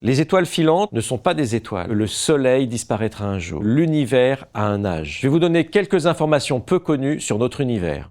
Les étoiles filantes ne sont pas des étoiles. Le Soleil disparaîtra un jour. L'univers a un âge. Je vais vous donner quelques informations peu connues sur notre univers.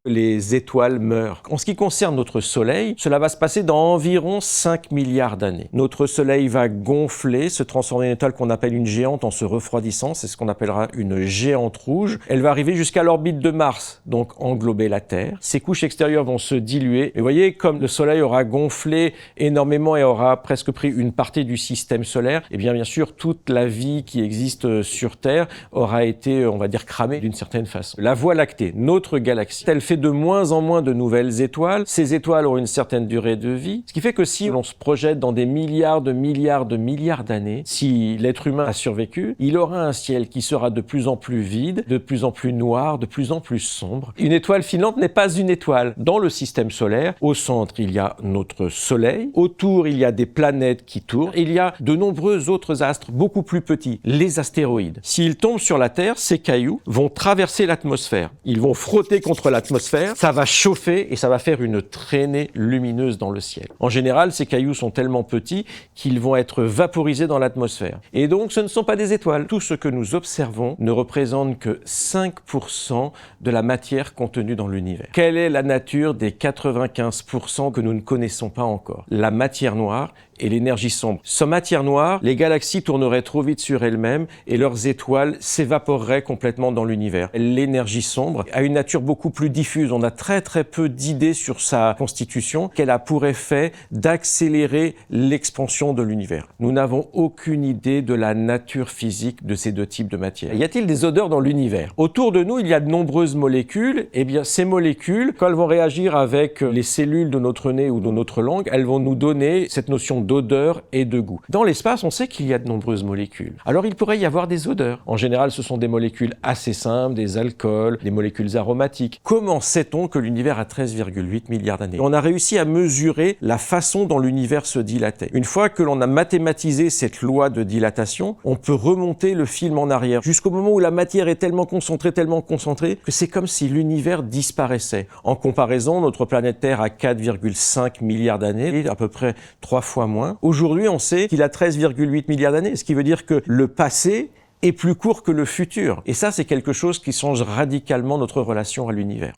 Les étoiles meurent. En ce qui concerne notre Soleil, cela va se passer dans environ 5 milliards d'années. Notre Soleil va gonfler, se transformer en une étoile qu'on appelle une géante en se refroidissant, c'est ce qu'on appellera une géante rouge. Elle va arriver jusqu'à l'orbite de Mars, donc englober la Terre. Ses couches extérieures vont se diluer. Et vous voyez, comme le Soleil aura gonflé énormément et aura presque pris une partie du système solaire, et bien sûr, toute la vie qui existe sur Terre aura été, on va dire, cramée d'une certaine façon. La Voie lactée, notre galaxie, elle fait de moins en moins de nouvelles étoiles. Ces étoiles ont une certaine durée de vie, ce qui fait que si l'on se projette dans des milliards d'années, si l'être humain a survécu, il aura un ciel qui sera de plus en plus vide, de plus en plus noir, de plus en plus sombre. Une étoile filante n'est pas une étoile. Dans le système solaire, au centre, il y a notre Soleil. Autour, il y a des planètes qui tournent. Il y a de nombreux autres astres beaucoup plus petits, les astéroïdes. S'ils tombent sur la Terre, ces cailloux vont traverser l'atmosphère. Ils vont frotter contre l'atmosphère, ça va chauffer et ça va faire une traînée lumineuse dans le ciel. En général, ces cailloux sont tellement petits qu'ils vont être vaporisés dans l'atmosphère. Et donc, ce ne sont pas des étoiles. Tout ce que nous observons ne représente que 5% de la matière contenue dans l'univers. Quelle est la nature des 95% que nous ne connaissons pas encore? La matière noire et l'énergie sombre. Sans matière noire, les galaxies tourneraient trop vite sur elles-mêmes et leurs étoiles s'évaporeraient complètement dans l'univers. L'énergie sombre a une nature beaucoup plus diffuse. On a très peu d'idées sur sa constitution, qu'elle a pour effet d'accélérer l'expansion de l'univers. Nous n'avons aucune idée de la nature physique de ces deux types de matière. Y a-t-il des odeurs dans l'univers? Autour de nous, il y a de nombreuses molécules. Eh bien, ces molécules, quand elles vont réagir avec les cellules de notre nez ou de notre langue, elles vont nous donner cette notion d'odeur et de goût. Dans l'espace, on sait qu'il y a de nombreuses molécules. Alors, il pourrait y avoir des odeurs. En général, ce sont des molécules assez simples, des alcools, des molécules aromatiques. Comment sait-on que l'univers a 13,8 milliards d'années? On a réussi à mesurer la façon dont l'univers se dilatait. Une fois que l'on a mathématisé cette loi de dilatation, on peut remonter le film en arrière jusqu'au moment où la matière est tellement concentrée, que c'est comme si l'univers disparaissait. En comparaison, notre planète Terre a 4,5 milliards d'années, à peu près 3 fois moins. Aujourd'hui, on sait qu'il a 13,8 milliards d'années, ce qui veut dire que le passé est plus court que le futur. Et ça, c'est quelque chose qui change radicalement notre relation à l'univers.